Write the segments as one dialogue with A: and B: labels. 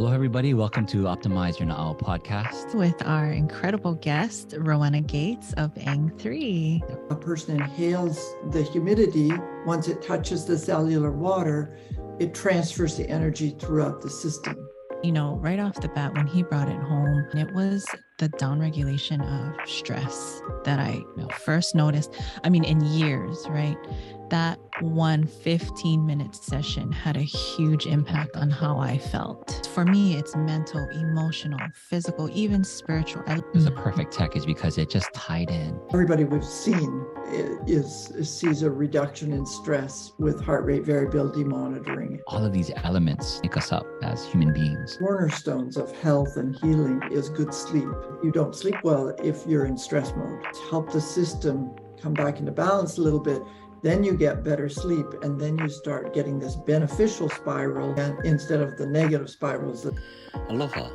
A: Hello, everybody. Welcome to Optimize Your Now podcast
B: with our incredible guest, Rowena Gates of Eng3.
C: A person inhales the humidity. Once it touches the cellular water, it transfers the energy throughout the system.
B: You know, right off the bat, when he brought it home, it was the downregulation of stress that I first noticed. I mean, in years, right? That one 15-minute session had a huge impact on how I felt. For me, it's mental, emotional, physical, even spiritual.
A: It's a perfect package because it just tied in.
C: Everybody we've seen sees a reduction in stress with heart rate variability monitoring.
A: All of these elements make us up as human beings.
C: Cornerstones of health and healing is good sleep. You don't sleep well if you're in stress mode. To help the system come back into balance a little bit, then you get better sleep, and then you start getting this beneficial spiral instead of the negative spirals.
D: Aloha,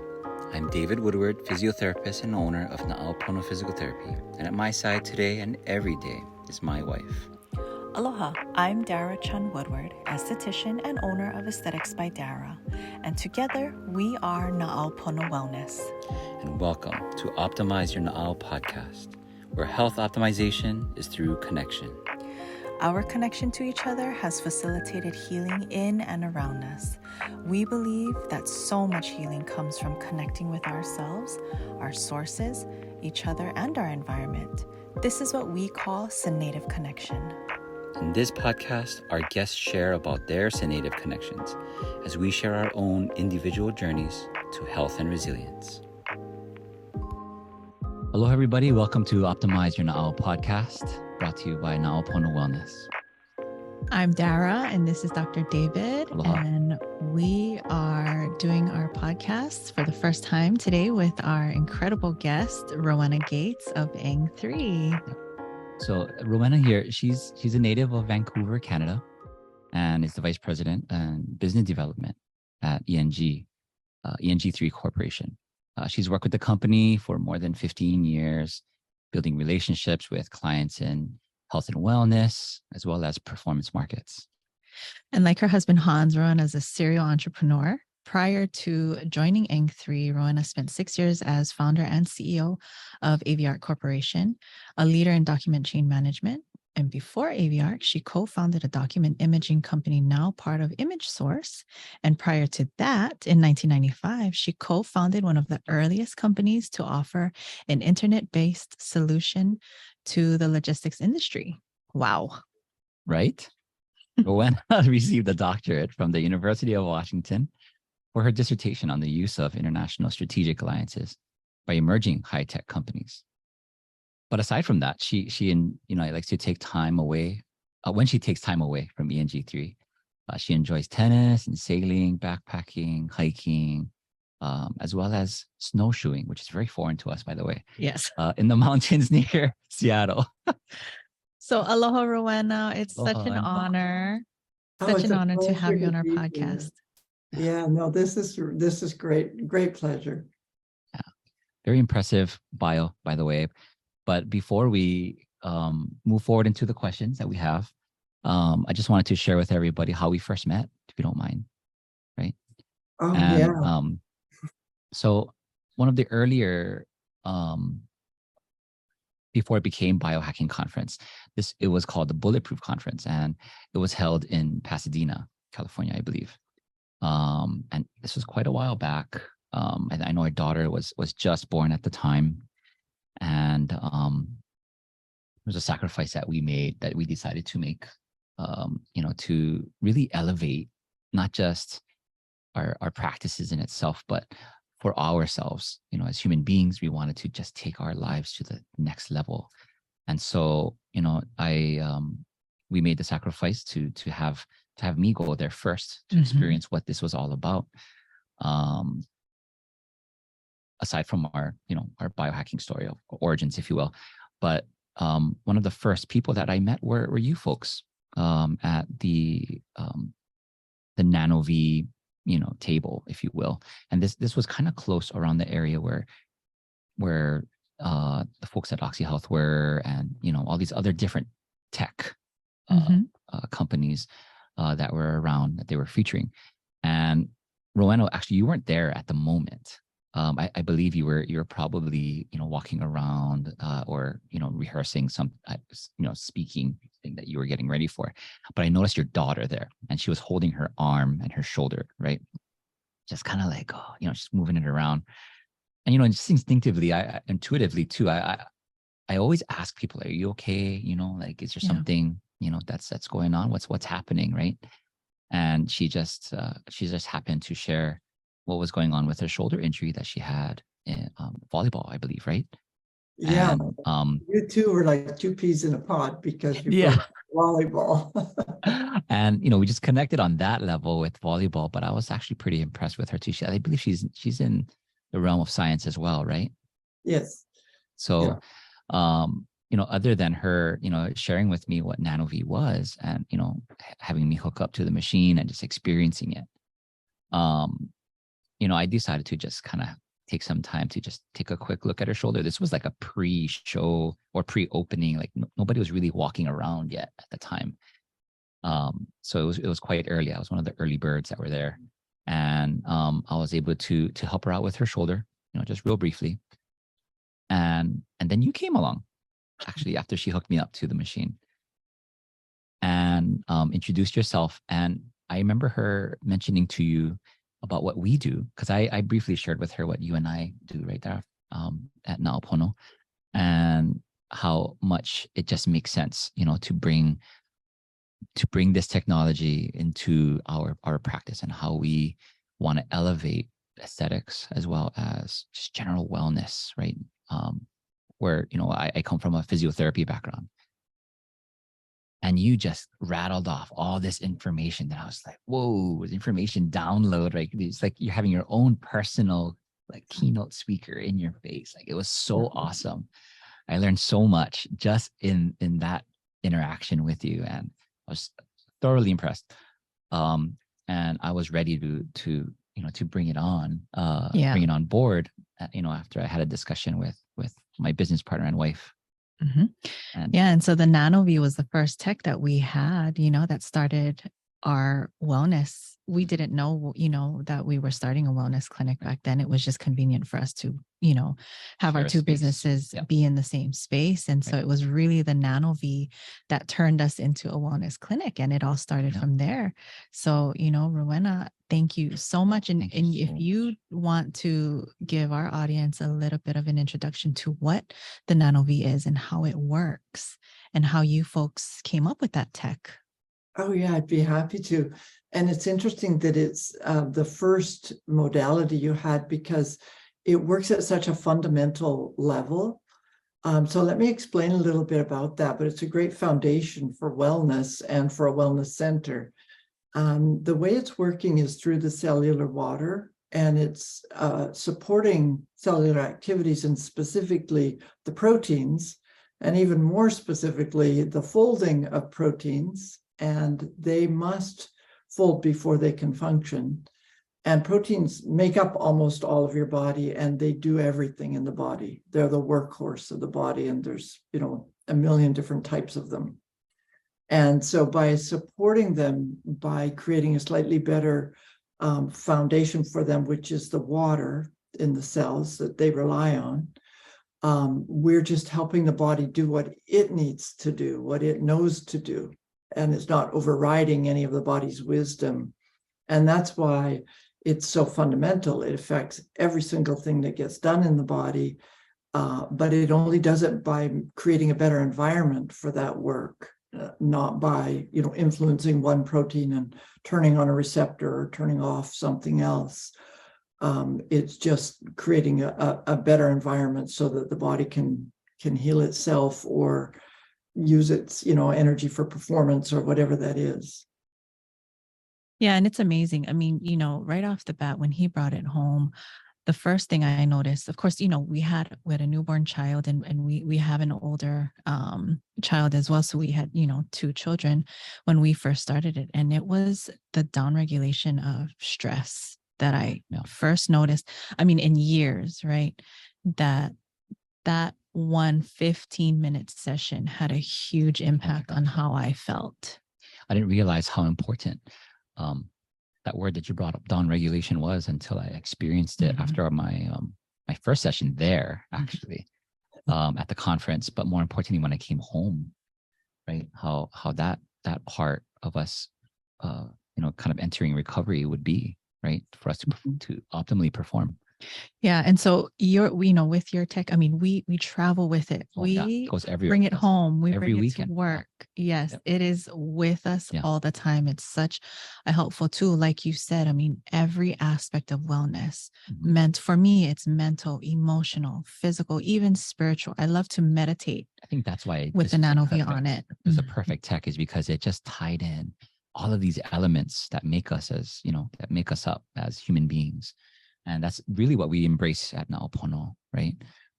D: I'm David Woodward, physiotherapist and owner of Na'aopono Physical Therapy, and at my side today and every day is my wife.
E: Aloha, I'm Dara Woodward, esthetician and owner of Aesthetics by Dara, and together we are Na'aopono Wellness.
D: And welcome to Optimize Your Na'ao podcast, where health optimization is through connection.
E: Our connection to each other has facilitated healing in and around us. We believe that so much healing comes from connecting with ourselves, our sources, each other, and our environment. This is what we call Native connection.
D: In this podcast, our guests share about their Native connections as we share our own individual journeys to health and resilience.
A: Hello, everybody. Welcome to Optimize Your Now podcast, brought to you by Na'aopono Wellness.
B: I'm Dara, and this is Dr. David.
A: Aloha.
B: And we are doing our podcast for the first time today with our incredible guest, Rowena Gates of Eng3.
A: So Rowena here, she's a native of Vancouver, Canada, and is the vice president and business development at Eng3 Corporation. She's worked with the company for more than 15 years, building relationships with clients in health and wellness, as well as performance markets.
B: And like her husband, Hans, Rowena is a serial entrepreneur. Prior to joining Eng3, Rowena spent 6 years as founder and CEO of NanoVi's Corporation, a leader in document chain management. And before AVR, she co-founded a document imaging company now part of ImageSource. And prior to that, in 1995, she co-founded one of the earliest companies to offer an internet-based solution to the logistics industry. Wow.
A: Right? Rowena received a doctorate from the University of Washington for her dissertation on the use of international strategic alliances by emerging high-tech companies. But aside from that, she likes to take time away. When she takes time away from Eng3, she enjoys tennis and sailing, backpacking, hiking, as well as snowshoeing, which is very foreign to us, by the way.
B: Yes.
A: In the mountains near Seattle.
B: So aloha, Rowena. It's
A: Aloha.
B: such an honor.
C: It's
B: Such an
C: a
B: honor to have
C: pleasure
B: you on our
C: be here.
B: podcast.
C: Yeah, no, this is great pleasure.
A: Yeah. Very impressive bio, by the way. But before we move forward into the questions that we have, I just wanted to share with everybody how we first met, if you don't mind, right?
C: Oh,
A: And,
C: yeah.
A: So one of the earlier, before it became Biohacking Conference, it was called the Bulletproof Conference, and it was held in Pasadena, California, I believe. And this was quite a while back. And I know our daughter was just born at the time. And there was a sacrifice that we made, that we decided to make, to really elevate not just our practices in itself, but for ourselves. As human beings, we wanted to just take our lives to the next level. And so, we made the sacrifice to have me go there first to experience what this was all about. Aside from our biohacking story of origins, if you will. But one of the first people that I met were you folks at the NanoVi, table, if you will. And this was kind of close around the area where the folks at OxyHealth were, and all these other different tech companies that were around that they were featuring. And Rowena, actually, you weren't there at the moment. I believe you were probably, walking around or, rehearsing some, speaking thing that you were getting ready for. But I noticed your daughter there, and she was holding her arm and her shoulder, right? Just kind of like, just moving it around. And, just instinctively, intuitively too, I always ask people, are you okay? Like, is there something, that's going on? What's happening, right? And she just happened to share what was going on with her shoulder injury that she had in volleyball, I believe, right?
C: Yeah.
A: And,
C: you two were like two peas in a pod because you both volleyball.
A: and we just connected on that level with volleyball. But I was actually pretty impressed with her too. I believe she's in the realm of science as well, right?
C: Yes.
A: So, other than her, sharing with me what NanoVi was, and having me hook up to the machine and just experiencing it, I decided to just kind of take some time to just take a quick look at her shoulder. This was like a pre-show or pre-opening, like nobody was really walking around yet at the time. So it was quite early. I was one of the early birds that were there, and I was able to help her out with her shoulder, just real briefly. And then you came along, actually, after she hooked me up to the machine, and introduced yourself. And I remember her mentioning to you about what we do, because I briefly shared with her what you and I do right there at Naopono, and how much it just makes sense, to bring this technology into our practice, and how we want to elevate aesthetics as well as just general wellness, right? Where I come from a physiotherapy background, and you just rattled off all this information that I was like, whoa, information download, right? It's like you're having your own personal like keynote speaker in your face. Like, it was so awesome. I learned so much just in that interaction with you, and I was thoroughly impressed. And I was ready to bring it on, bring it on board, after I had a discussion with my business partner and wife.
B: And so the NanoVi was the first tech that we had, that started our wellness. We didn't know, that we were starting a wellness clinic back then. It was just convenient for us to, have
A: Share
B: our
A: a
B: two
A: space.
B: businesses be in the same space. And so it was really the NanoVi that turned us into a wellness clinic, and it all started from there. So, Rowena, thank you so much. And if you want to give our audience a little bit of an introduction to what the NanoVi is and how it works and how you folks came up with that tech.
C: Oh, yeah, I'd be happy to. And it's interesting that it's the first modality you had, because it works at such a fundamental level. So let me explain a little bit about that, but it's a great foundation for wellness and for a wellness center. The way it's working is through the cellular water, and it's supporting cellular activities, and specifically the proteins, and even more specifically, the folding of proteins. And they must fold before they can function. And proteins make up almost all of your body, and they do everything in the body. They're the workhorse of the body, and there's, a million different types of them. And so by supporting them, by creating a slightly better foundation for them, which is the water in the cells that they rely on, we're just helping the body do what it needs to do, what it knows to do. And it's not overriding any of the body's wisdom. And that's why it's so fundamental. It affects every single thing that gets done in the body, but it only does it by creating a better environment for that work, not by, influencing one protein and turning on a receptor or turning off something else. It's just creating a better environment so that the body can heal itself or use its, energy for performance or whatever that is.
B: Yeah. And it's amazing. I mean, right off the bat, when he brought it home, the first thing I noticed, of course, we had a newborn child, and we have an older child as well. So we had, two children when we first started it. And it was the downregulation of stress that I first noticed. I mean, in years, right? That one 15-minute session had a huge impact on how I felt.
A: I didn't realize how important that word that you brought up, down regulation, was until I experienced it after my my first session there, actually, at the conference. But more importantly, when I came home, right? How that part of us, you know, kind of entering recovery would be, right, for us to optimally perform.
B: Yeah. And so you know, with your tech, I mean, we travel with it. We
A: It goes everywhere.
B: bring it home. We
A: every
B: bring
A: weekend.
B: it to work. Yes,
A: Yep.
B: it is with us
A: Yeah.
B: all the time. It's such a helpful tool. Like you said, I mean, every aspect of wellness meant for me, it's mental, emotional, physical, even spiritual. I love to meditate.
A: I think that's why
B: with the NanoVi on it.
A: It was a perfect tech, is because it just tied in all of these elements that make us, as you know, that make us up as human beings. And that's really what we embrace at Naopono, right?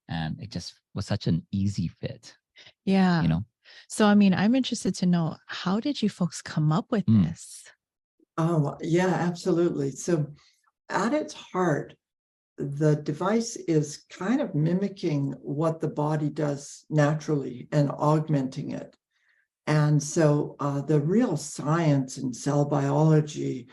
A: And it just was such an easy fit.
B: Yeah.
A: You know?
B: So, I mean, I'm interested to know, how did you folks come up with this?
C: Oh, yeah, absolutely. So at its heart, the device is kind of mimicking what the body does naturally and augmenting it. And so the real science in cell biology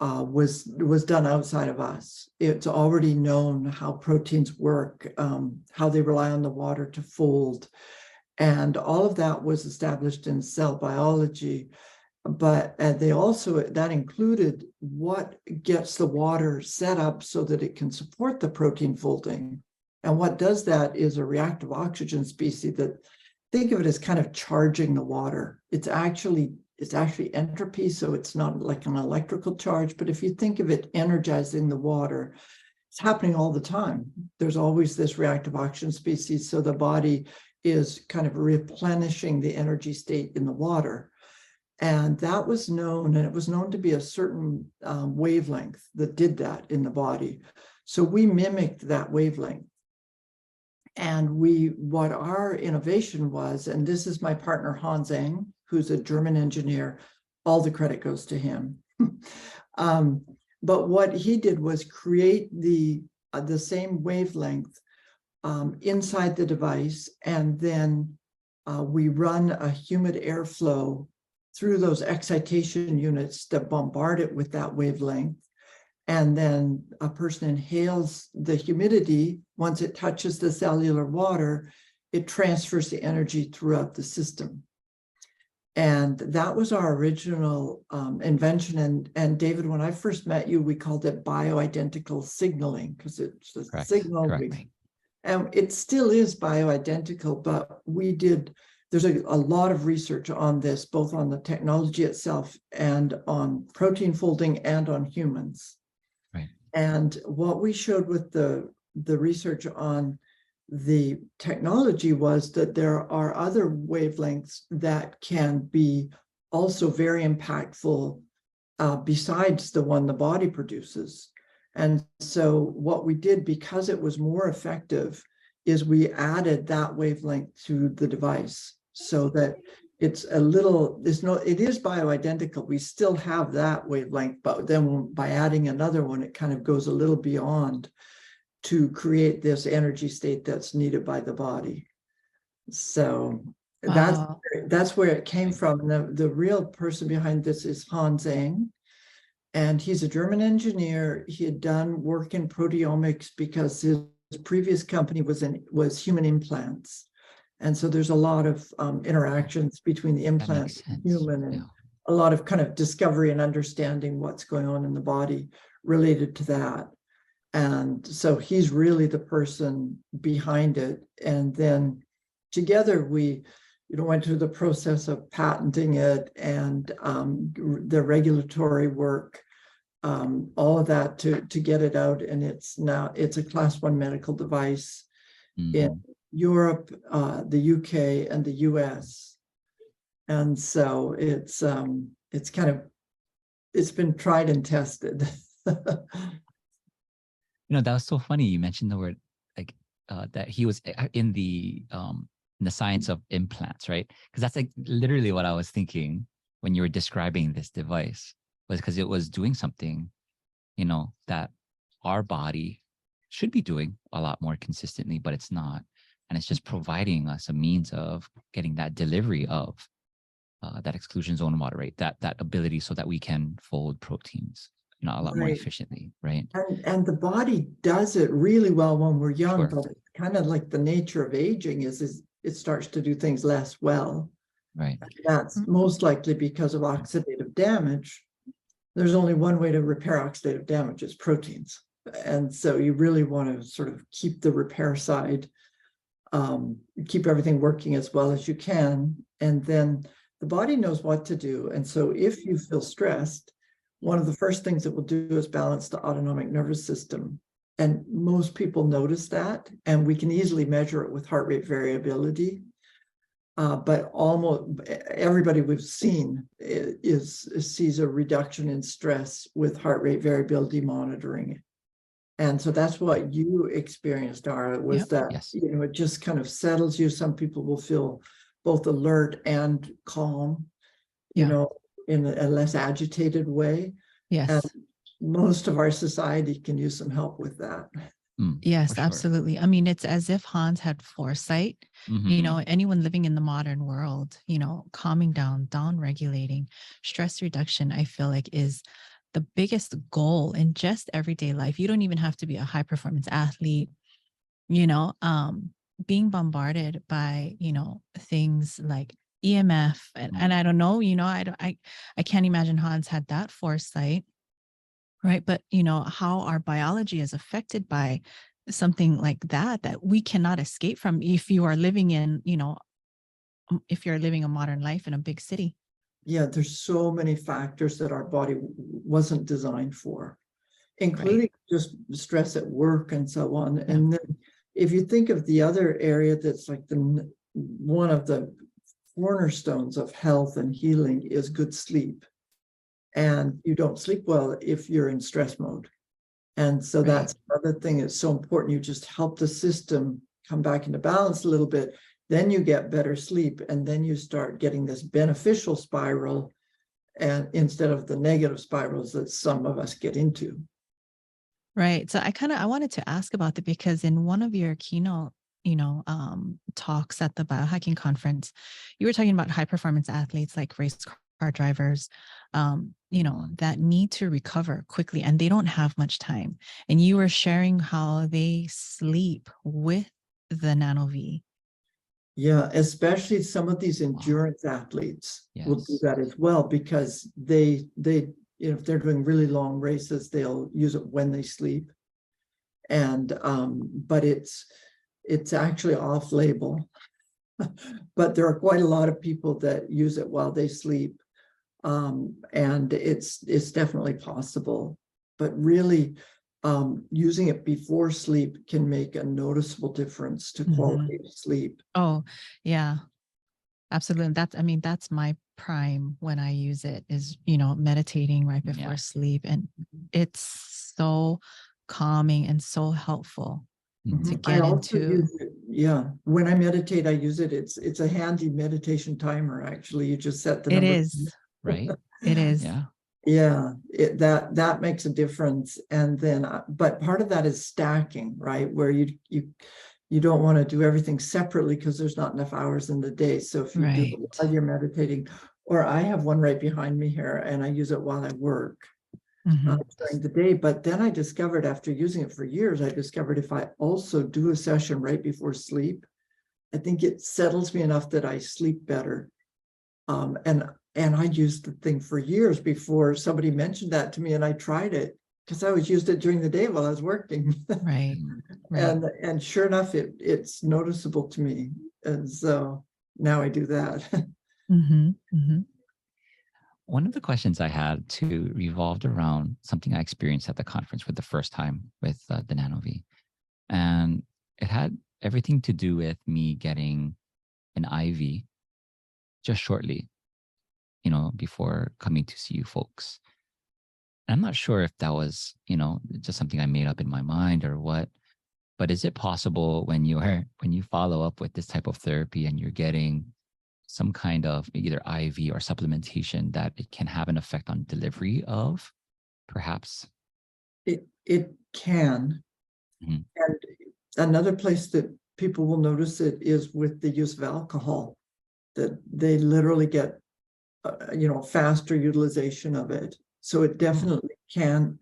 C: was done outside of us. It's already known how proteins work, how they rely on the water to fold. And all of that was established in cell biology. But they also, that included what gets the water set up so that it can support the protein folding. And what does that is a reactive oxygen species that, think of it as kind of charging the water. It's actually entropy, so it's not like an electrical charge, but if you think of it energizing the water, it's happening all the time. There's always this reactive oxygen species, so the body is kind of replenishing the energy state in the water. And that was known, and it was known to be a certain wavelength that did that in the body. So we mimicked that wavelength. And what our innovation was, and this is my partner, Hans Eng, who's a German engineer, all the credit goes to him. But what he did was create the same wavelength inside the device, and then we run a humid airflow through those excitation units that bombard it with that wavelength. And then a person inhales the humidity. Once it touches the cellular water, it transfers the energy throughout the system. And that was our original invention. And David, when I first met you, we called it bioidentical signaling, because it's a signal. And it still is bioidentical, but there's a lot of research on this, both on the technology itself and on protein folding and on humans.
A: Right.
C: And what we showed with the research on the technology was that there are other wavelengths that can be also very impactful besides the one the body produces. And so what we did, because it was more effective, is we added that wavelength to the device so that it is bioidentical. We still have that wavelength, but then by adding another one, it kind of goes a little beyond to create this energy state that's needed by the body. So that's where it came from. The real person behind this is Hans Eng, and he's a German engineer. He had done work in proteomics because his previous company was human implants. And so there's a lot of interactions between the implant and human, and a lot of kind of discovery and understanding what's going on in the body related to that. And so he's really the person behind it. And then together we went through the process of patenting it and the regulatory work, all of that to get it out. And it's a class 1 medical device in Europe, the UK, and the US. And so it's been tried and tested.
A: That was so funny. You mentioned the word that he was in the science of implants, right? Because that's like literally what I was thinking when you were describing this device, was because it was doing something, that our body should be doing a lot more consistently, but it's not. And it's just providing us a means of getting that delivery of that exclusion zone water rate, that ability so that we can fold proteins a lot more
C: Right.
A: efficiently, right?
C: And the body does it really well when we're young,
A: Sure.
C: but it's kind of like the nature of aging is it starts to do things less well.
A: Right.
C: That's most likely because of oxidative damage. There's only one way to repair oxidative damage, it's proteins. And so you really want to sort of keep the repair side, keep everything working as well as you can. And then the body knows what to do. And so if you feel stressed, one of the first things it will do is balance the autonomic nervous system. And most people notice that, and we can easily measure it with heart rate variability. But almost everybody we've seen sees a reduction in stress with heart rate variability monitoring. And so that's what you experienced, Dara, was
B: Yep.
C: that,
A: Yes.
C: it just kind of settles you. Some people will feel both alert and calm,
B: Yeah.
C: in a less agitated way.
B: Yes.
C: And most of our society can use some help with that.
B: Yes,
A: For sure.
B: absolutely. I mean, it's as if Hans had foresight.
A: Mhm.
B: Anyone living in the modern world, calming down regulating, stress reduction, I feel like is the biggest goal in just everyday life. You don't even have to be a high performance athlete, being bombarded by, things like EMF. And I don't know, I can't imagine Hans had that foresight. Right. But, how our biology is affected by something like that we cannot escape from if you are living in, if you're living a modern life in a big city.
C: Yeah, there's so many factors that our body wasn't designed for, including just stress at work and so on.
B: Yeah.
C: And then if you think of the other area that's like one of the cornerstones of health and healing is good sleep. And you don't sleep well if you're in stress mode. And so that's another thing that's so important. You just help the system come back into balance a little bit. Then you get better sleep, and then you start getting this beneficial spiral, and instead of the negative spirals that some of us get into.
B: Right. So I wanted to ask about that because in one of your keynote, talks at the biohacking conference, you were talking about high performance athletes like race car drivers, that need to recover quickly and they don't have much time. And you were sharing how they sleep with the NanoVi.
C: Yeah, especially some of these endurance athletes will do
A: Yes.
C: that as well, because they if they're doing really long races, they'll use it when they sleep. And but it's actually off label. But there are quite a lot of people that use it while they sleep. And it's definitely possible. But really, using it before sleep can make a noticeable difference to quality of sleep.
B: Oh, yeah, absolutely. That's my prime when I use it is, meditating right before sleep. And it's so calming and so helpful to get into.
C: Use it, yeah. When I meditate, I use it. It's a handy meditation timer, actually. You just set the number.
B: It is.
A: Right.
B: It is.
A: Yeah.
C: Yeah, that makes a difference. And then, but part of that is stacking, right? Where you don't want to do everything separately because there's not enough hours in the day. So if you do it while you're meditating, or I have one right behind me here, and I use it while I work during the day. But then I discovered, after using it for years, I discovered if I also do a session right before sleep, I think it settles me enough that I sleep better. And I used the thing for years before somebody mentioned that to me, and I tried it because I always used it during the day while I was working.
B: Right.
C: And sure enough, it's noticeable to me. And so now I do that.
A: One of the questions I had too revolved around something I experienced at the conference for the first time with the NanoVi. And it had everything to do with me getting an IV just shortly, before coming to see you folks. And I'm not sure if that was, just something I made up in my mind or what, but is it possible when you follow up with this type of therapy and you're getting some kind of either IV or supplementation that it can have an effect on delivery of, perhaps?
C: It can. And another place that people will notice it is with the use of alcohol, that they literally get faster utilization of it. So it definitely can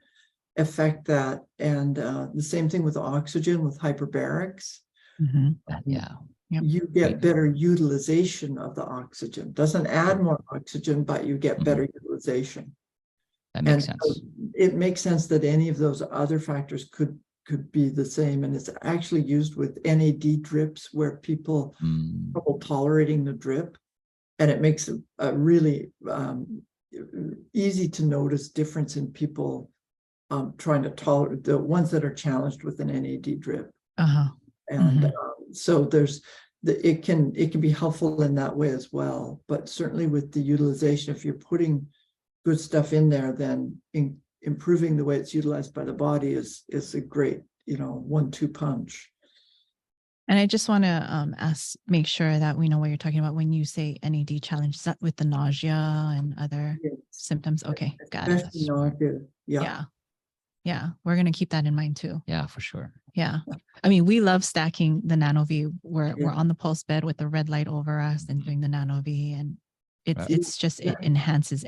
C: affect that. And the same thing with oxygen, with hyperbarics.
A: Yeah.
B: Yep.
C: You get better utilization of the oxygen. Doesn't add more oxygen, but you get better utilization.
A: That makes
C: And
A: sense.
C: it makes sense that any of those other factors could be the same. And it's actually used with NAD drips where people have trouble tolerating the drip. And it makes a really easy to notice difference in people trying to tolerate, the ones that are challenged with an NAD drip. And so it can be helpful in that way as well. But certainly with the utilization, if you're putting good stuff in there, then improving the way it's utilized by the body is a great, 1-2 punch.
B: And I just want to make sure that we know what you're talking about when you say NAD challenge. Is that with the nausea and other symptoms? Okay, got it.
C: Nausea.
B: Yeah, we're going to keep that in mind too.
A: Yeah, for sure.
B: Yeah. I mean, we love stacking the NanoVi. We're on the pulse bed with the red light over us and doing the NanoVi, and it's just, it enhances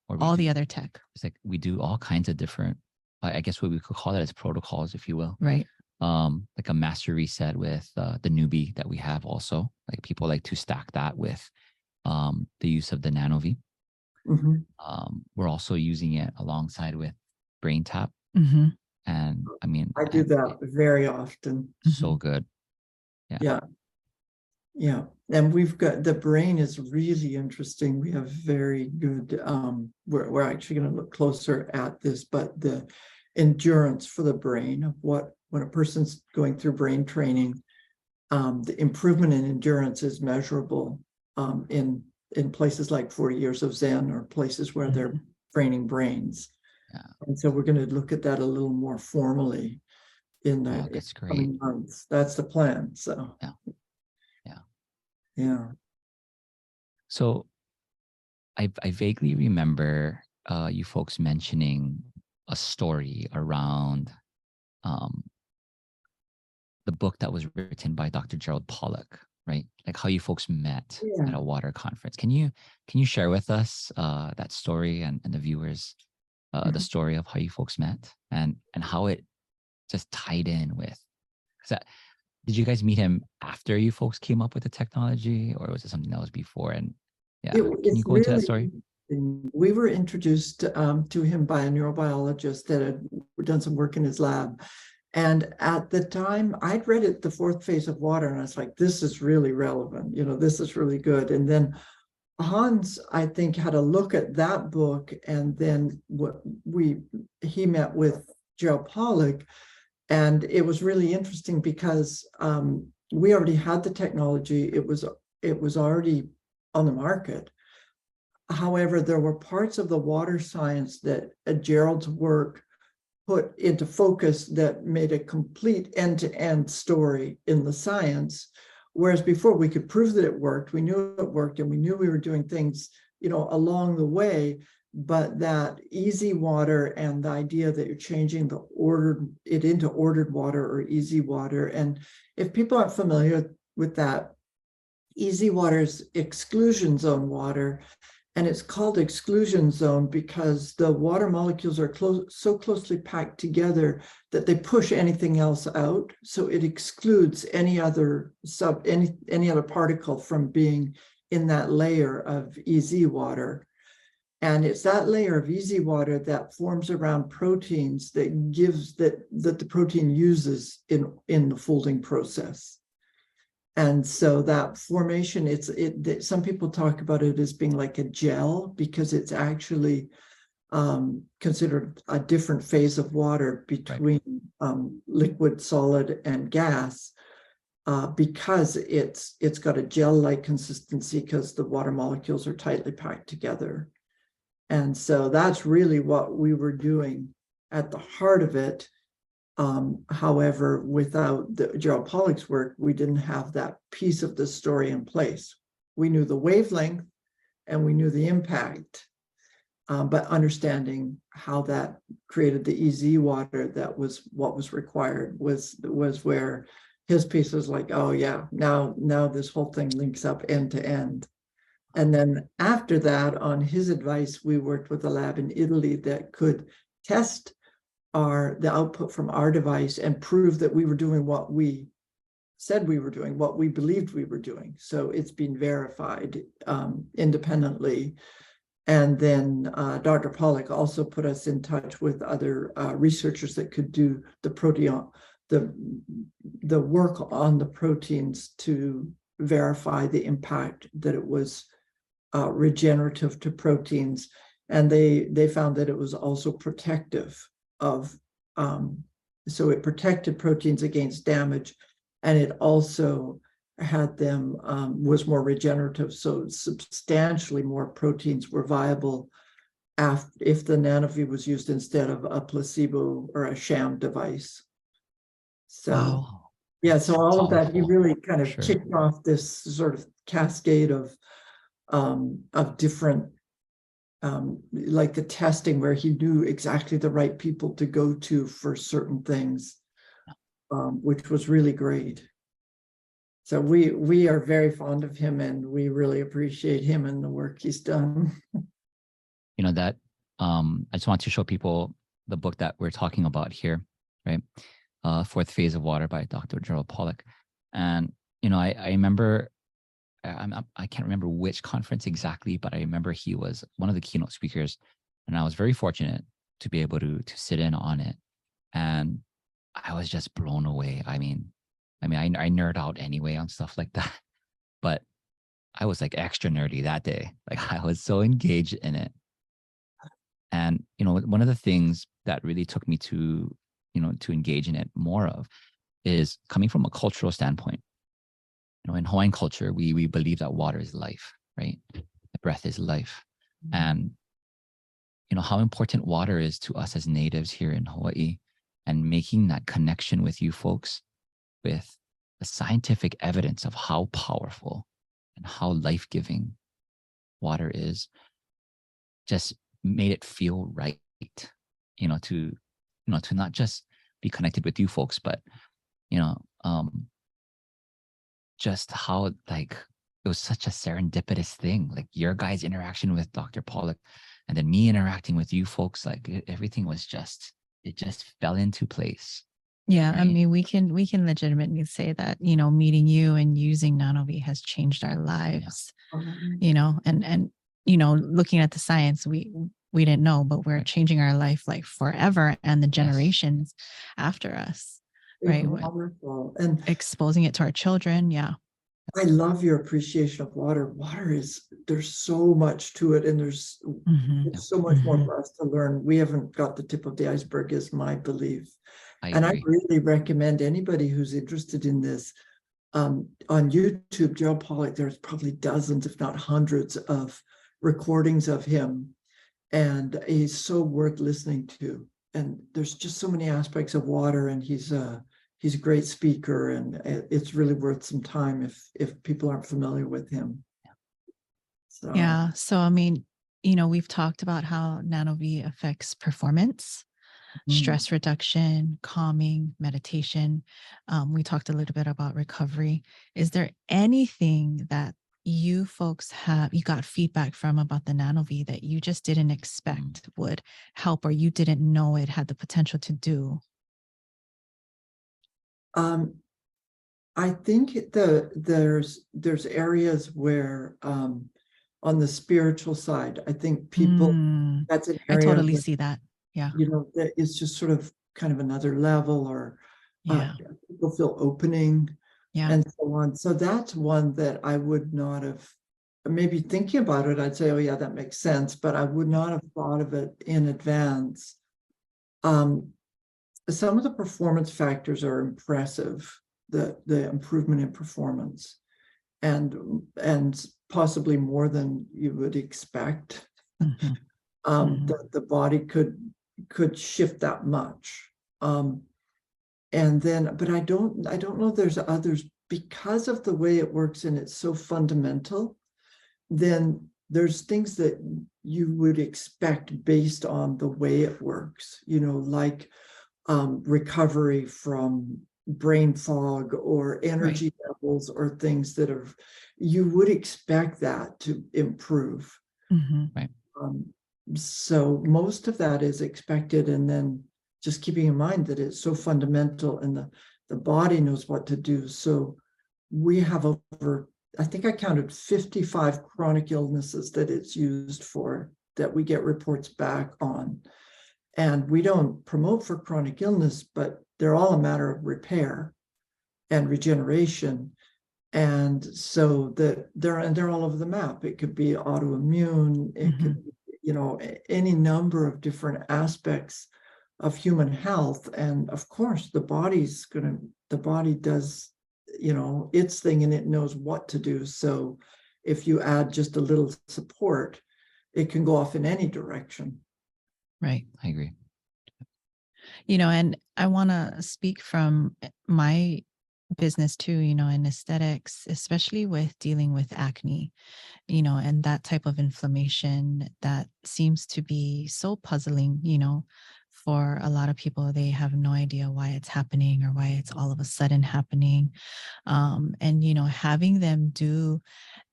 B: all the other tech.
A: It's like we do all kinds of different, I guess what we could call it as protocols, if you will.
B: Right.
A: Like a master reset with the newbie that we have also. Like people like to stack that with the use of the NanoVi. We're also using it alongside with Brain Tap. And I mean,
C: I do that very often.
A: So good.
C: Yeah. And we've got, the brain is really interesting. We have very good, we're actually going to look closer at this, but the endurance for the brain of when a person's going through brain training, the improvement in endurance is measurable in places like 40 years of Zen or places where they're training brains. And so we're going to look at that a little more formally in the coming months. That's the plan. So yeah.
A: So I vaguely remember you folks mentioning a story around the book that was written by Dr. Gerald Pollack, right? Like how you folks met at a water conference. Can you share with us that story and the viewers the story of how you folks met and how it just tied in with? Did you guys meet him after you folks came up with the technology, or was it something that was before? And can you go into that story?
C: We were introduced to him by a neurobiologist that had done some work in his lab. And at the time, I'd read it, The Fourth Phase of Water, and I was like, this is really relevant. This is really good. And then Hans, I think, had a look at that book, and then he met with Gerald Pollack, and it was really interesting because we already had the technology. It was already on the market. However, there were parts of the water science that Gerald's work put into focus that made a complete end-to-end story in the science. Whereas before we could prove that it worked, we knew it worked, and we knew we were doing things, along the way, but that easy water and the idea that you're changing it into ordered water or easy water. And if people aren't familiar with that, easy water is exclusion zone water. And it's called exclusion zone because the water molecules are so closely packed together that they push anything else out. So it excludes any other particle from being in that layer of easy water. And it's that layer of easy water that forms around proteins that gives that the protein uses in the folding process. And so that formation, some people talk about it as being like a gel because it's actually considered a different phase of water between liquid, solid, and gas because it's got a gel-like consistency because the water molecules are tightly packed together. And so that's really what we were doing at the heart of it. However, without Gerald Pollack's work, we didn't have that piece of the story in place. We knew the wavelength and we knew the impact, but understanding how that created the EZ water, that was what was required, was where his piece was like, oh yeah, now this whole thing links up end to end. And then after that, on his advice, we worked with a lab in Italy that could test the output from our device and prove that we were doing what we said we were doing, what we believed we were doing. So it's been verified independently. And then Dr. Pollack also put us in touch with other researchers that could do the protein, the work on the proteins to verify the impact that it was regenerative to proteins. And they found that it was also protective of, so it protected proteins against damage, and it also had them, was more regenerative. So substantially more proteins were viable if the NanoVi was used instead of a placebo or a sham device. So,
A: Wow.
C: yeah, so all of that, he
A: Powerful.
C: really kind of
A: Sure.
C: kicked off this sort of cascade of different, like the testing where he knew exactly the right people to go to for certain things, which was really great. So we are very fond of him, and we really appreciate him and the work he's done.
A: You know that I just want to show people the book that we're talking about here, right? Fourth Phase of Water by Dr. Gerald Pollack. And you know, I remember, I can't remember which conference exactly, but I remember he was one of the keynote speakers, and I was very fortunate to be able to sit in on it, and I was just blown away. I mean, I nerd out anyway on stuff like that, but I was like extra nerdy that day. Like I was so engaged in it. And, you know, one of the things that really took me to, you know, to engage in it more of is coming from a cultural standpoint. You know, in Hawaiian culture, we believe that water is life, right? The breath is life. And, you know, how important water is to us as natives here in Hawaii, and making that connection with you folks with the scientific evidence of how powerful and how life-giving water is, just made it feel right, you know, to not just be connected with you folks, but, you know, just how like it was such a serendipitous thing, like your guys' interaction with Dr. Pollack and then me interacting with you folks, like everything was just, it just fell into place.
B: Yeah,
A: Right.
B: I mean, we can legitimately say that, you know, meeting you and using NanoVi has changed our lives. You know, and you know, looking at the science, we didn't know, but we're changing our life like forever, and the generations after us, right?
C: Wonderful. And
B: Exposing it to our children. Yeah.
C: I love your appreciation of water. Water is, there's so much to it, and there's so much more for us to learn. We haven't got the tip of the iceberg, is my belief. And I really recommend anybody who's interested in this, on YouTube, Gerald Pollack, there's probably dozens, if not hundreds, of recordings of him, and he's so worth listening to. And there's just so many aspects of water, and he's a great speaker, and it's really worth some time if people aren't familiar with him. So
B: yeah. So I mean, you know, we've talked about how NanoVi affects performance, stress reduction, calming, meditation. We talked a little bit about recovery. Is there anything that you folks you got feedback from about the NanoVi that you just didn't expect would help, or you didn't know it had the potential to do?
C: I think there's areas where on the spiritual side, I think people, that's an area
B: I totally
C: where,
B: see that. Yeah.
C: you know, that it's just sort of kind of another level, or people feel opening, and so on. So that's one that I would not have, maybe thinking about it, I'd say, oh yeah, that makes sense, but I would not have thought of it in advance. Some of the performance factors are impressive, the improvement in performance, and possibly more than you would expect. That the body could shift that much. And then, but I don't know if there's others, because of the way it works and it's so fundamental. Then there's things that you would expect based on the way it works, you know, like recovery from brain fog or energy levels or things that are, you would expect that to improve.
A: Right.
C: So most of that is expected, and then just keeping in mind that it's so fundamental and the body knows what to do. So we have over, I think I counted 55 chronic illnesses that it's used for, that we get reports back on. And we don't promote for chronic illness, but they're all a matter of repair and regeneration. And so that they're all over the map. It could be autoimmune, it could be, any number of different aspects of human health. And of course, the body does, its thing, and it knows what to do. So if you add just a little support, it can go off in any direction.
B: Right.
A: I agree.
B: And I want to speak from my business too, in aesthetics, especially with dealing with acne, and that type of inflammation that seems to be so puzzling, for a lot of people. They have no idea why it's happening or why it's all of a sudden happening. And, having them do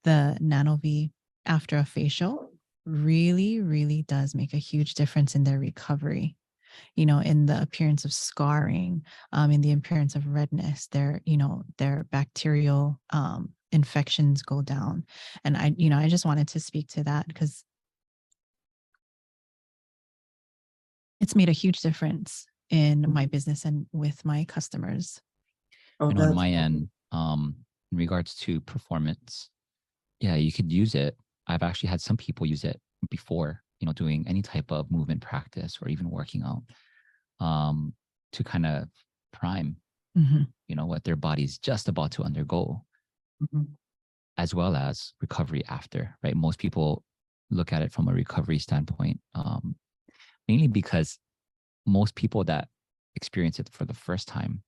B: the NanoVi after a facial really, really does make a huge difference in their recovery. In the appearance of scarring, in the appearance of redness, their bacterial infections go down. And I just wanted to speak to that because it's made a huge difference in my business and with my customers.
A: On my end, in regards to performance, yeah, you could use it. I've actually had some people use it before, doing any type of movement practice or even working out, to kind of prime, what their body's just about to undergo, as well as recovery after, right? Most people look at it from a recovery standpoint, mainly because most people that experience it for the first time,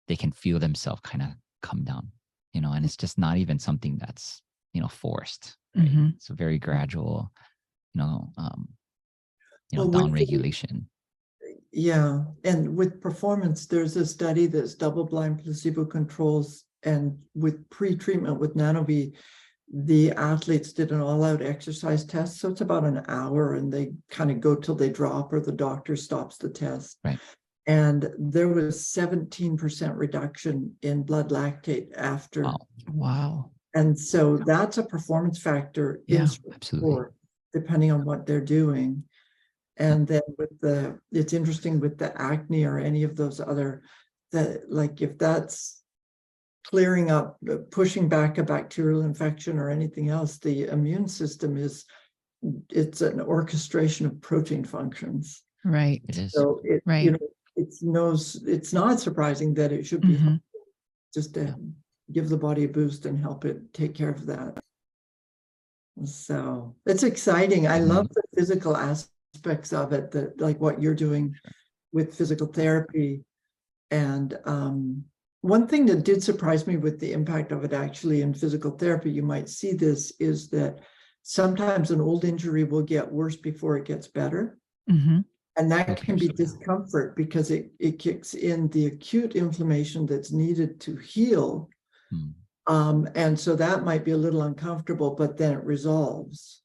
A: they can feel themselves kind of come down, and it's just not even something that's, forced, right? It's a very gradual, down regulation.
C: Yeah. And with performance, there's a study that's double-blind placebo controls, and with pre-treatment with NanoVi, the athletes did an all-out exercise test. So it's about an hour, and they kind of go till they drop or the doctor stops the test.
A: Right.
C: And there was 17% reduction in blood lactate after.
B: Wow.
C: And so that's a performance factor in
A: absolutely,
C: sport, depending on what they're doing. And then it's interesting with the acne or any of those other, like if that's clearing up, pushing back a bacterial infection or anything else, the immune system it's an orchestration of protein functions.
B: Right.
A: It is.
C: So it's not surprising that it should be just to give the body a boost and help it take care of that. So it's exciting. I love the physical aspects of it, like what you're doing with physical therapy. And one thing that did surprise me with the impact of it actually in physical therapy, you might see this, is that sometimes an old injury will get worse before it gets better. And that can be discomfort because it kicks in the acute inflammation that's needed to heal. And so that might be a little uncomfortable, but then it resolves.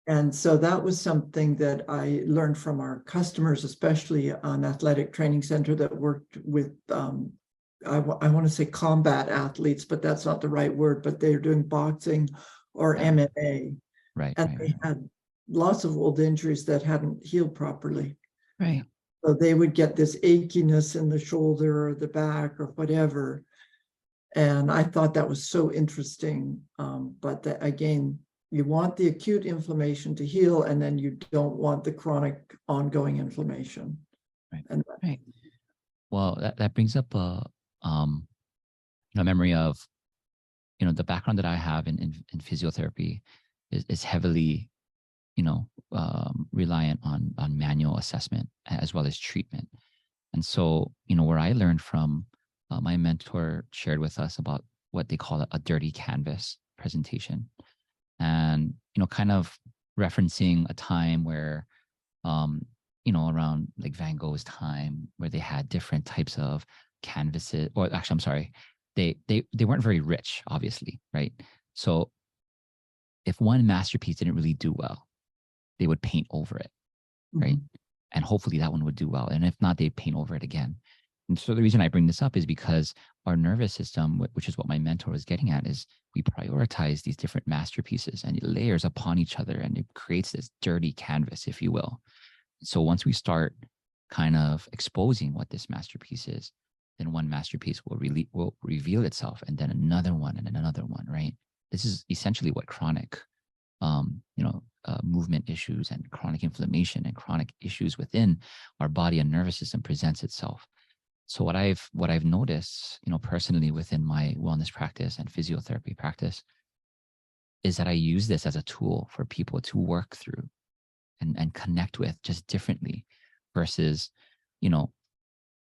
C: And so that was something that I learned from our customers, especially on Athletic Training Center that worked with, I want to say combat athletes, but that's not the right word, but they're doing boxing or MMA.
A: Right.
C: And they had lots of old injuries that hadn't healed properly.
B: Right.
C: So they would get this achiness in the shoulder or the back or whatever. And I thought that was so interesting. But again, you want the acute inflammation to heal, and then you don't want the chronic ongoing inflammation.
A: Right.
B: Right.
A: Well, that brings up a memory of, the background that I have in physiotherapy is heavily, reliant on manual assessment as well as treatment. And so, where I learned from, my mentor shared with us about what they call a dirty canvas presentation. And, kind of referencing a time where, around like Van Gogh's time, where they had different types of canvases, or actually, I'm sorry, they weren't very rich, obviously, right? So if one masterpiece didn't really do well, they would paint over it, right? And hopefully that one would do well. And if not, they'd paint over it again. And so the reason I bring this up is because our nervous system, which is what my mentor was getting at, is we prioritize these different masterpieces and it layers upon each other, and it creates this dirty canvas, if you will. So once we start kind of exposing what this masterpiece is, then one masterpiece will reveal itself, and then another one and another one, right? This is essentially what chronic movement issues and chronic inflammation and chronic issues within our body and nervous system presents itself. So what I've noticed, personally within my wellness practice and physiotherapy practice, is that I use this as a tool for people to work through and connect with just differently, versus,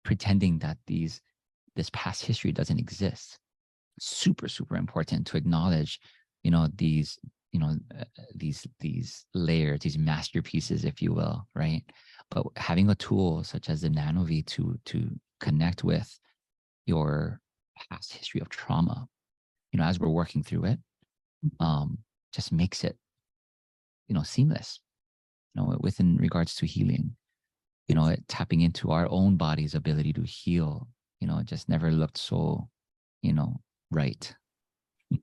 A: pretending that this past history doesn't exist. Super, super important to acknowledge, these layers, these masterpieces, if you will, right? But having a tool such as the NanoVi to connect with your past history of trauma, as we're working through it, just makes it, seamless, within regards to healing, tapping into our own body's ability to heal, it just never looked so, right.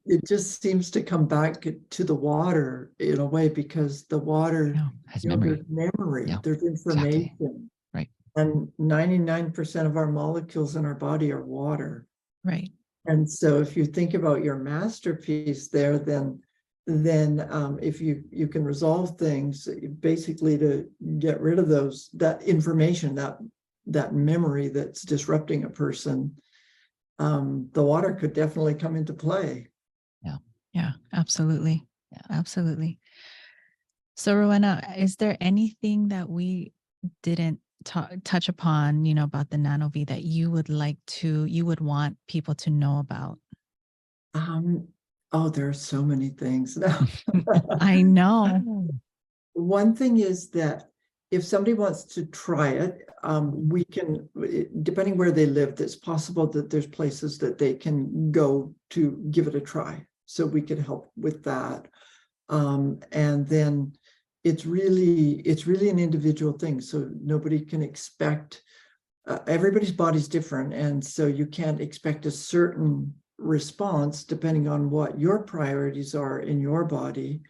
C: It just seems to come back to the water in a way, because the water
A: has memory.
C: There's information.
A: Exactly. Right.
C: And 99% of our molecules in our body are water.
B: Right.
C: And so if you think about your masterpiece there, then if you can resolve things basically to get rid of that information, that memory that's disrupting a person, the water could definitely come into play.
B: Yeah, absolutely.
A: Yeah.
B: Absolutely. So Rowena, is there anything that we didn't touch upon, about the NanoVi that you would want people to know about?
C: There are so many things now.
B: I know.
C: One thing is that if somebody wants to try it, we can, depending where they live, it's possible that there's places that they can go to give it a try. So we could help with that. And then it's really an individual thing. So nobody can expect, everybody's body's different. And so you can't expect a certain response depending on what your priorities are in your body.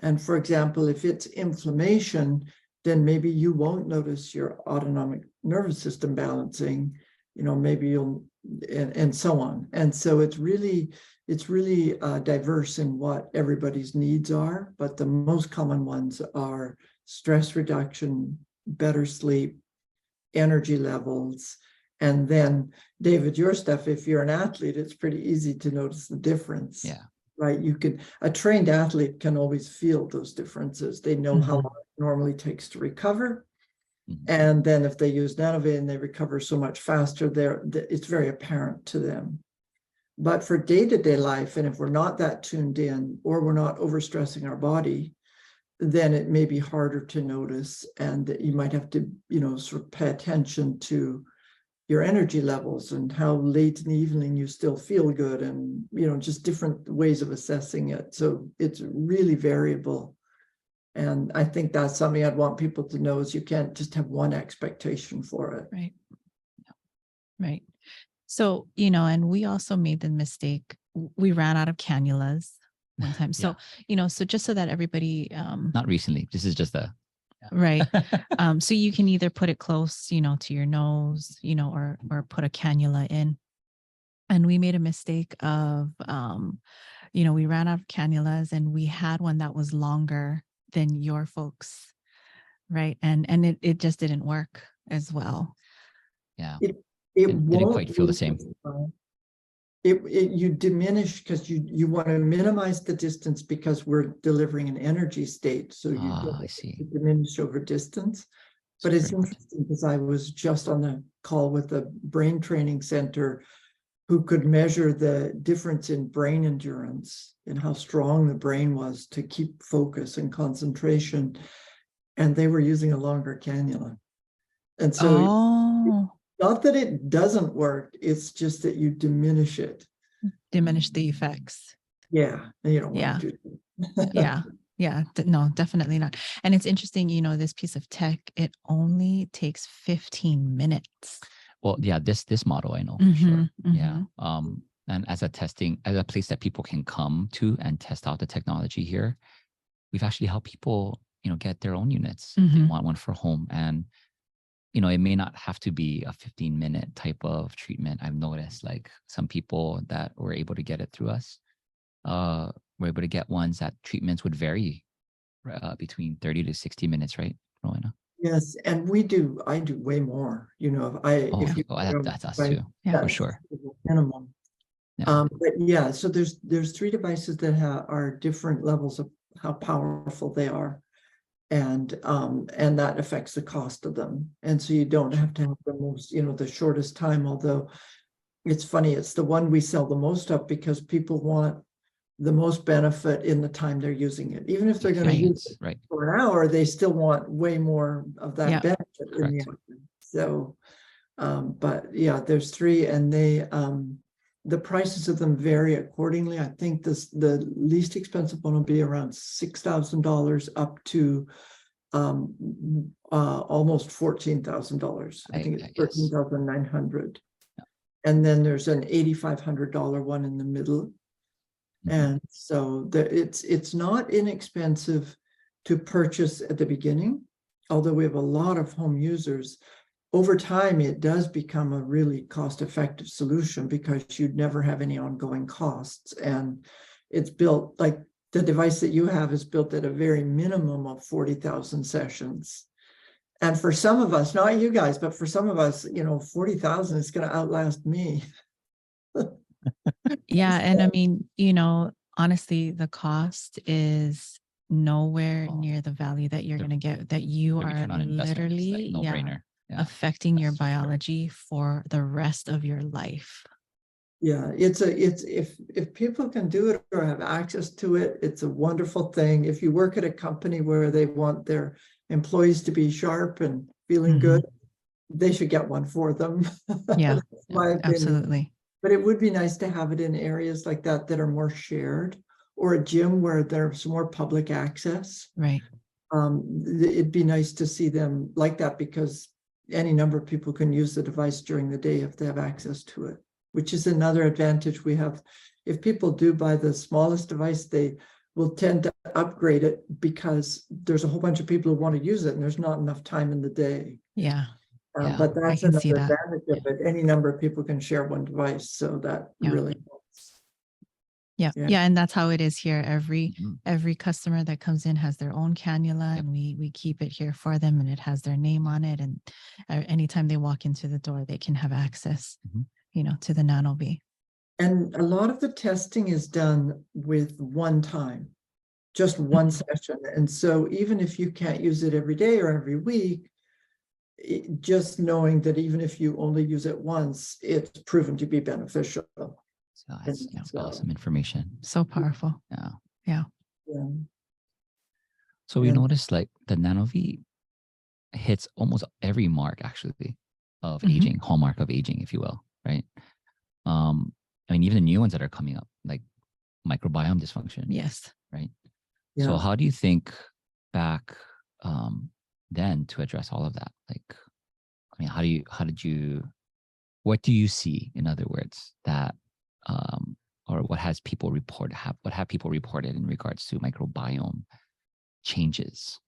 C: And for example, if it's inflammation, then maybe you won't notice your autonomic nervous system balancing, maybe you'll, and so on. And so it's really diverse in what everybody's needs are, but the most common ones are stress reduction, better sleep, energy levels. And then, David, your stuff, if you're an athlete, it's pretty easy to notice the difference.
A: Yeah.
C: Right. A trained athlete can always feel those differences. They know how long it normally takes to recover. And then if they use NanoVi and they recover so much faster, it's very apparent to them. But for day-to-day life, and if we're not that tuned in, or we're not overstressing our body, then it may be harder to notice, and that you might have to, sort of pay attention to your energy levels and how late in the evening you still feel good, and, just different ways of assessing it. So it's really variable. And I think that's something I'd want people to know, is you can't just have one expectation for it.
B: Right. Right. So, and we also made the mistake, we ran out of cannulas one time. So, so just so that everybody,
A: not recently, this is just
B: right. So you can either put it close, to your nose, or put a cannula in. And we made a mistake of, we ran out of cannulas, and we had one that was longer than your folks. Right. And it just didn't work as well.
A: Yeah.
C: It
A: didn't quite feel the same.
C: You diminish, because you want to minimize the distance, because we're delivering an energy state. So
A: I see.
C: Diminish over distance. But it's interesting, because I was just on a call with a brain training center who could measure the difference in brain endurance and how strong the brain was to keep focus and concentration. And they were using a longer cannula. And so Not that it doesn't work, it's just that you diminish it.
B: Diminish the effects.
C: Yeah, and you don't
B: Yeah.
C: want to do that.
B: Yeah. Yeah. No, definitely not. And it's interesting, this piece of tech, it only takes 15 minutes.
A: Well, yeah, this model I know for sure. Yeah. And as a place that people can come to and test out the technology here, we've actually helped people, get their own units if they want one for home. And it may not have to be a 15-minute type of treatment. I've noticed like some people that were able to get it through us, were able to get ones that treatments would vary between 30 to 60 minutes, right, Rowena?
C: Yes, and I do way more, if you
A: That's us too. Yeah, for sure.
C: Minimum.
A: Yeah.
C: But yeah, so there's 3 devices that are different levels of how powerful they are. And that affects the cost of them. And so you don't have to have the most, the shortest time, although it's funny, it's the one we sell the most of because people want the most benefit in the time they're using it. Even if they're going to use it for an hour, they still want way more of that benefit in the hour. So, but yeah, there's 3 and they, the prices of them vary accordingly. I think the least expensive one will be around $6,000 up to almost $14,000. I think it's $13,900. Yeah. And then there's an $8,500 one in the middle. And so it's not inexpensive to purchase at the beginning, although we have a lot of home users. Over time, it does become a really cost-effective solution because you'd never have any ongoing costs. And it's built like the device that you have is built at a very minimum of 40,000 sessions. And for some of us, not you guys, but for some of us, 40,000 is going to outlast me.
B: Yeah. And I mean, honestly, the cost is nowhere near the value that you're going to get, that you are literally affecting your biology for the rest of your life.
C: Yeah, if people can do it or have access to it, it's a wonderful thing. If you work at a company where they want their employees to be sharp and feeling good, they should get one for them.
B: Yeah, absolutely.
C: But it would be nice to have it in areas like that are more shared, or a gym where there's more public access.
B: Right.
C: It'd be nice to see them like that because any number of people can use the device during the day if they have access to it, which is another advantage we have. If people do buy the smallest device, they will tend to upgrade it because there's a whole bunch of people who want to use it and there's not enough time in the day.
B: Yeah.
C: But that's another advantage of it. Any number of people can share one device, so that really helps.
B: Yeah. And that's how it is here. Every customer that comes in has their own cannula, and we keep it here for them, and it has their name on it. And anytime they walk into the door, they can have access, to the NanoVi. And
C: a lot of the testing is done with one time, just one session. And so even if you can't use it every day or every week, just knowing that even if you only use it once, it's proven to be beneficial.
A: So that's awesome information.
B: So powerful. Yeah.
A: So we noticed like the NanoVi hits almost every mark actually of aging, hallmark of aging, if you will, right? I mean, even the new ones that are coming up, like microbiome dysfunction.
B: Yes.
A: Right. Yeah. So how do you think back then to address all of that? Like, I mean, what do you see, in other words, that or what have people reported in regards to microbiome changes?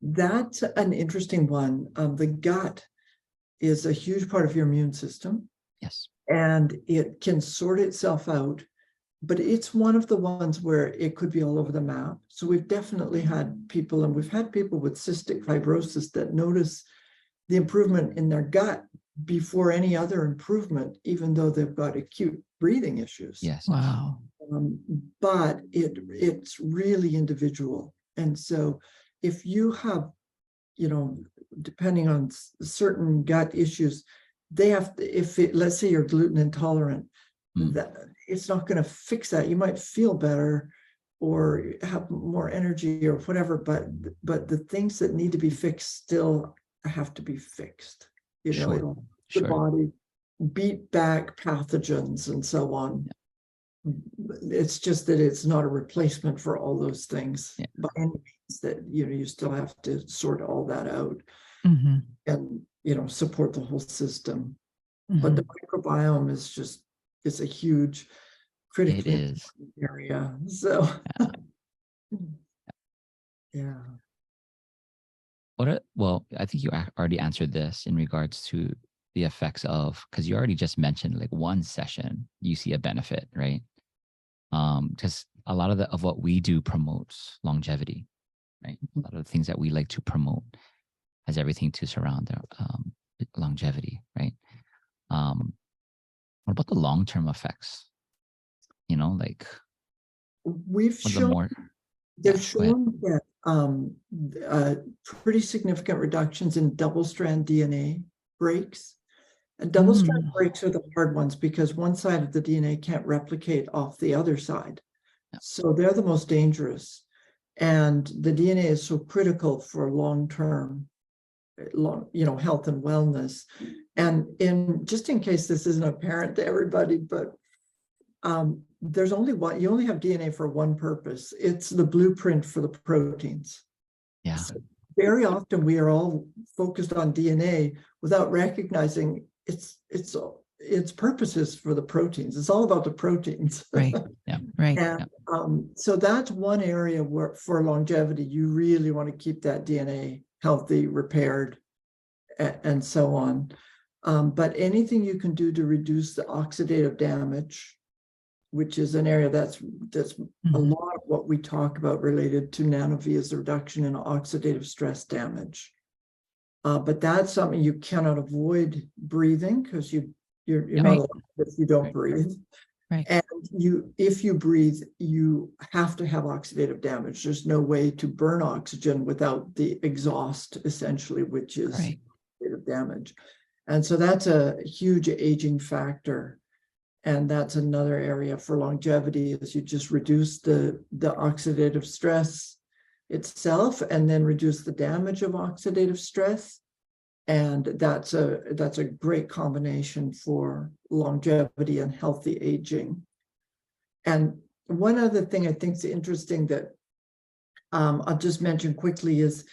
C: That's an interesting one. The gut is a huge part of your immune system.
A: Yes.
C: And it can sort itself out, but it's one of the ones where it could be all over the map. So we've definitely had people, and we've had people with cystic fibrosis that notice the improvement in their gut before any other improvement, even though they've got acute breathing issues.
A: Yes.
B: Wow.
C: But it's really individual. And so if you have, depending on certain gut issues, they have to, let's say you're gluten intolerant, that it's not going to fix that. You might feel better or have more energy or whatever, but the things that need to be fixed still have to be fixed. the
A: Sure.
C: body, beat back pathogens and so on. It's just that it's not a replacement for all those things by any means. That you still have to sort all that out and support the whole system. But the microbiome is a huge critically area. So yeah.
A: Well, I think you already answered this in regards to the effects of, because you already just mentioned like one session, you see a benefit, right? Because a lot of what we do promotes longevity, right? A lot of the things that we like to promote has everything to surround longevity, right? What about the long-term effects? Like
C: we've shown they've shown that pretty significant reductions in double-strand DNA breaks. And double-strand breaks are the hard ones because one side of the DNA can't replicate off the other side. So they're the most dangerous. And the DNA is so critical for long-term, health and wellness. And just in case this isn't apparent to everybody, but there's only one, you only have DNA for one purpose. It's the blueprint for the proteins.
A: Yeah.
C: So very often we are all focused on DNA without recognizing its purposes for the proteins. It's all about the proteins.
B: Right.
A: Yeah.
B: Right.
C: And so that's one area where for longevity, you really want to keep that DNA healthy, repaired, and so on. But anything you can do to reduce the oxidative damage, which is an area that's a lot of what we talk about related to NanoVi, is the reduction in oxidative stress damage. But that's something you cannot avoid breathing because you're not alive if you don't breathe.
B: Right.
C: And if you breathe, you have to have oxidative damage. There's no way to burn oxygen without the exhaust, essentially, which is oxidative damage. And so that's a huge aging factor. And that's another area for longevity, is you just reduce the oxidative stress itself and then reduce the damage of oxidative stress. And that's a great combination for longevity and healthy aging. And one other thing I think is interesting that I'll just mention quickly is,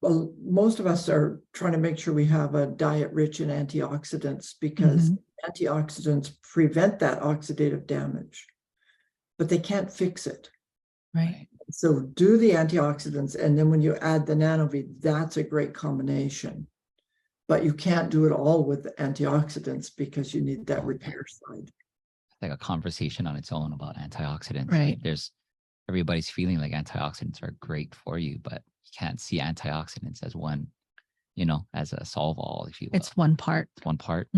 C: well, most of us are trying to make sure we have a diet rich in antioxidants because antioxidants prevent that oxidative damage, but they can't fix it.
B: Right.
C: So do the antioxidants, and then when you add the NanoVi, that's a great combination. But you can't do it all with antioxidants because you need that repair side.
A: Like a conversation on its own about antioxidants.
B: Right.
A: Everybody's feeling like antioxidants are great for you, but you can't see antioxidants as one, as a solve-all, if you will.
B: It's one part.
A: It's one part.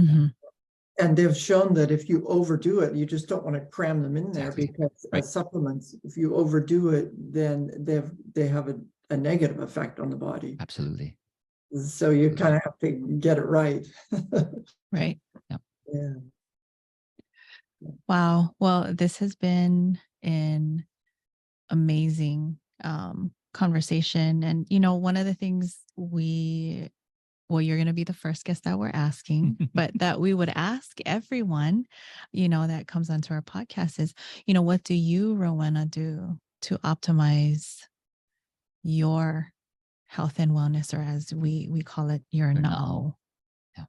C: And they've shown that if you overdo it, you just don't want to cram them in there because as supplements, if you overdo it, then they have a negative effect on the body.
A: Absolutely.
C: So you kind of have to get it right.
B: Right.
C: Yeah.
B: Wow. Well, this has been an amazing conversation. And, one of the things you're going to be the first guest that we're asking, but that we would ask everyone, that comes onto our podcast is, what do you, Rowena, do to optimize your health and wellness, or as we call it, your now?
A: Yeah.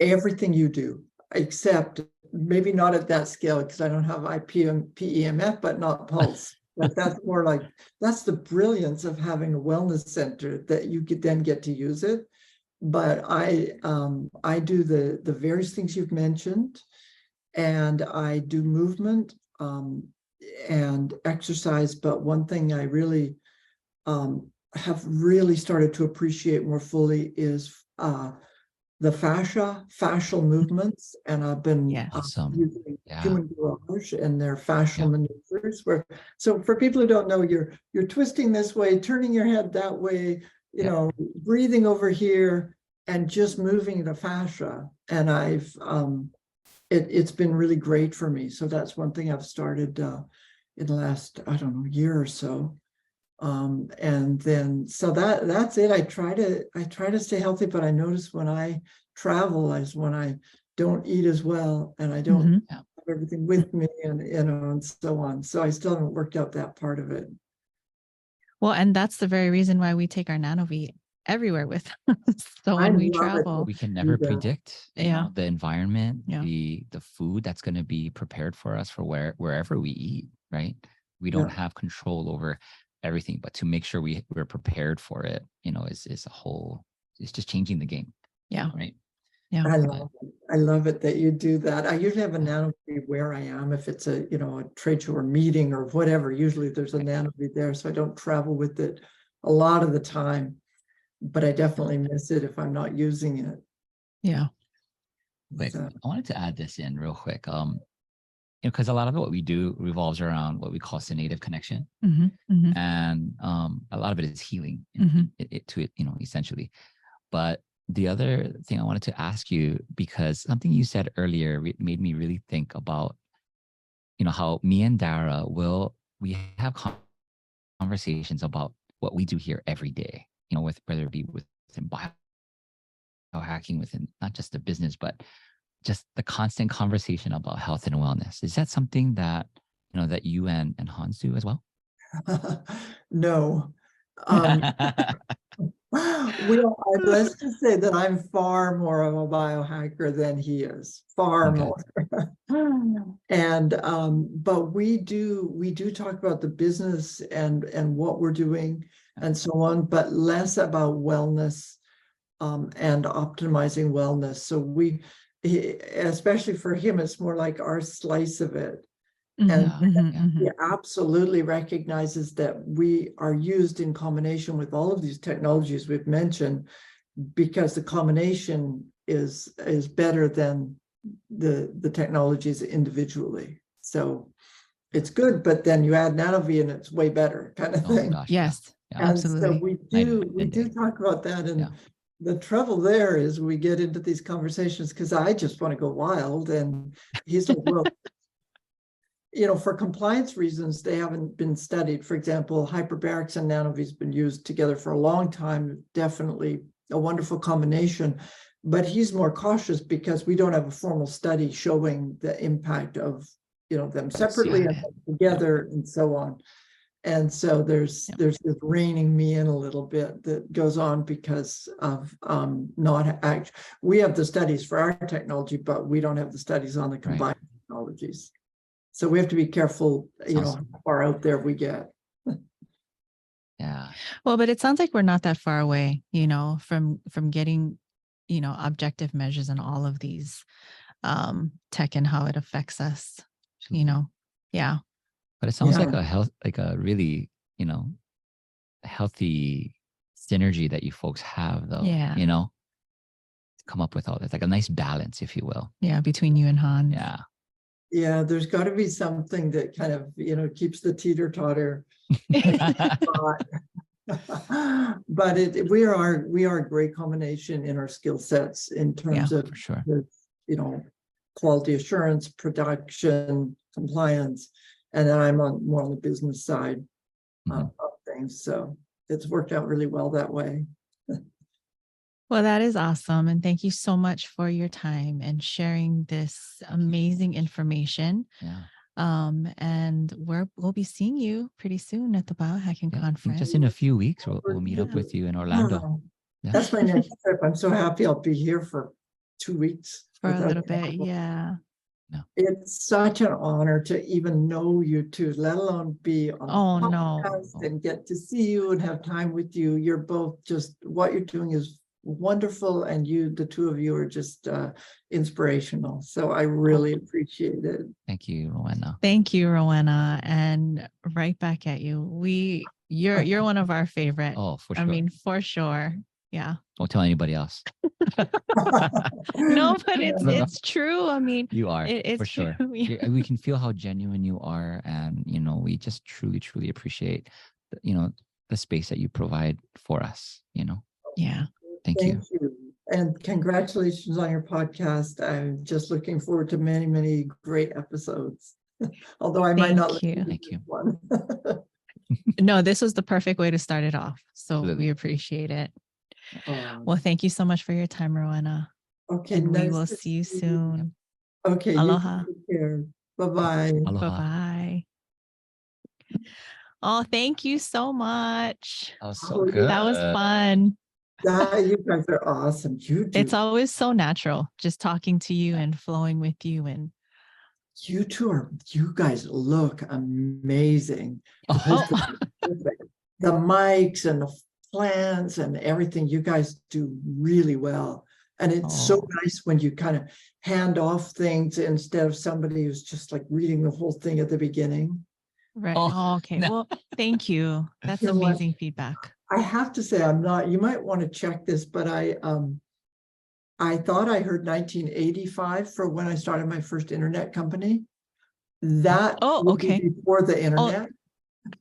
C: Everything you do, except maybe not at that scale because I don't have PEMF, but not pulse. But that's more like, that's the brilliance of having a wellness center, that you could then get to use it. But I do the various things you've mentioned, and I do movement and exercise. But one thing I really have really started to appreciate more fully is the fascial movements, and I've been using human garage and their fascial maneuvers. So for people who don't know, you're twisting this way, turning your head that way, breathing over here, and just moving the fascia. And I've it's been really great for me. So that's one thing I've started in the last, year or so. And then, so that's it. I try to stay healthy, but I notice when I travel is when I don't eat as well, and I don't have everything with me, and and so on. So I still haven't worked out that part of it.
B: Well, and that's the very reason why we take our NanoVi everywhere with us. So when we travel,
A: we can never predict
B: Yeah.
A: the environment,
B: Yeah.
A: the food that's going to be prepared for us for wherever we eat, right? We don't have control over everything, but to make sure we're prepared for it, is a whole, it's just changing the game.
B: Yeah.
A: Right.
B: Yeah.
C: I love it that you do that. I usually have a NanoVi where I am. If it's a trade show or meeting or whatever, usually there's a NanoVi there, so I don't travel with it a lot of the time. But I definitely miss it if I'm not using it.
B: Yeah.
A: Wait,
C: So.
A: I wanted to add this in real quick. Because a lot of what we do revolves around what we call senative connection, and a lot of it is healing essentially. But the other thing I wanted to ask you, because something you said earlier made me really think about, how me and Dara we have conversations about what we do here every day, whether it be within biohacking, within not just the business, but just the constant conversation about health and wellness. Is that something that, that you and Hans do as well?
C: No. Let's just say that I'm far more of a biohacker than he is, far more. And but we do talk about the business and what we're doing and so on, but less about wellness and optimizing wellness. So especially for him, it's more like our slice of it. And he absolutely recognizes that we are used in combination with all of these technologies we've mentioned, because the combination is better than the technologies individually. So it's good, but then you add NanoVi and it's way better, kind of thing.
A: Gosh,
B: yes,
A: yeah.
C: And
B: absolutely.
C: so we do talk about that, and the trouble there is we get into these conversations because I just want to go wild, and he's like, well, for compliance reasons, they haven't been studied. For example, hyperbarics and NanoVi's been used together for a long time, definitely a wonderful combination. But he's more cautious because we don't have a formal study showing the impact of them separately and together and so on. And so there's this reining me in a little bit that goes on because of not act. We have the studies for our technology, but we don't have the studies on the combined technologies. So we have to be careful, how far out there we get.
A: Yeah.
B: Well, but it sounds like we're not that far away, from getting, objective measures and all of these tech and how it affects us, Yeah.
A: But it sounds like a really, healthy synergy that you folks have, though.
B: Yeah.
A: To come up with all this, like a nice balance, if you will.
B: Yeah, between you and Hans.
A: Yeah.
C: Yeah, there's got to be something that kind of, keeps the teeter-totter. But we are a great combination in our skill sets in terms of,
A: for sure.
C: Quality assurance, production, compliance, and then I'm more on the business side of things. So it's worked out really well that way.
B: Well, that is awesome. And thank you so much for your time and sharing this amazing information.
A: Yeah.
B: And we'll be seeing you pretty soon at the biohacking conference.
A: Just in a few weeks, we'll meet up with you in Orlando.
C: Yeah. That's my next trip. I'm so happy I'll be here for 2 weeks.
B: For a little bit, yeah.
A: No.
C: It's such an honor to even know you two, let alone be on the podcast and get to see you and have time with you. You're both just, what you're doing is wonderful, and the two of you are just inspirational. So I really appreciate it.
A: Thank you, Rowena.
B: Thank you, Rowena, and right back at you. You're one of our favorite.
A: Oh, for sure.
B: I mean, for sure. Yeah.
A: Don't tell anybody else.
B: No, but it's true. I mean,
A: you are
B: it's
A: for sure.
B: Yeah.
A: We can feel how genuine you are, and we just truly, truly appreciate the space that you provide for us.
B: Yeah.
A: Thank you.
C: And congratulations on your podcast. I'm just looking forward to many, many great episodes. Although I might not listen to
A: Thank you.
C: one.
B: No, this was the perfect way to start it off. So
A: Absolutely.
B: we appreciate it.
C: Oh,
B: Well, thank you so much for your time, Rowena.
C: okay,
B: And we
C: nice
B: will
C: to
B: see you
C: see
B: soon.
C: Okay,
B: Aloha.
C: you take care. Bye-bye.
A: Aloha.
B: Bye-bye. Oh, thank you so much.
A: That was
C: Oh,
A: so
C: yeah.
A: good.
B: That was fun.
C: You guys are awesome. You
B: It's
C: do.
B: always so natural just talking to you and flowing with you. And
C: You two are, you guys look amazing. The
A: Oh.
C: business is perfect. The mics and the plans and everything, you guys do really well. And it's so
A: Oh.
C: nice when you kind of hand off things instead of somebody who's just like reading the whole thing at the beginning.
B: right.
A: Oh,
B: Oh, okay.
A: no.
B: Well, thank you. That's
C: You know what?
B: amazing feedback.
C: I have to say, I'm not, you might want to check this, but I thought I heard 1985 for when I started my first internet company. That
B: Oh,
C: would be
B: okay.
C: before the internet.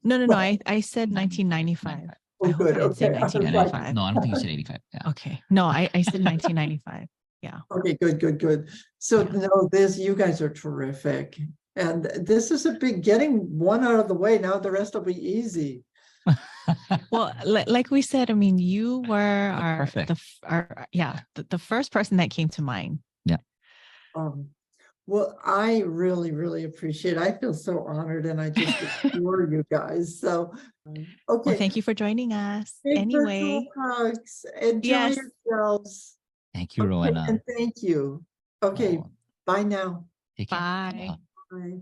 B: No. I said 1995. I hope
C: good.
B: I didn't say
C: Okay. I was like-
B: 1995.
A: No, I don't think you said 85. Yeah.
B: Okay. No, I said 1995. Yeah.
C: Okay, good. So
B: Yeah.
C: no, you guys are terrific. And this is a big getting one out of the way. Now the rest will be easy.
B: Well, like we said, I mean, you were
A: Perfect.
B: the first person that came to mind.
C: Well, I really, really appreciate it. I feel so honored and I just adore you guys. So, okay.
B: Well, thank you for joining us.
C: Big virtual
B: Anyway,
C: hugs. Enjoy
B: Yes.
C: yourselves.
A: Thank you,
C: Okay,
A: Rowena.
C: and thank you. Okay,
A: Oh,
C: bye now.
A: take care.
B: Bye.
A: Aloha.
C: Bye.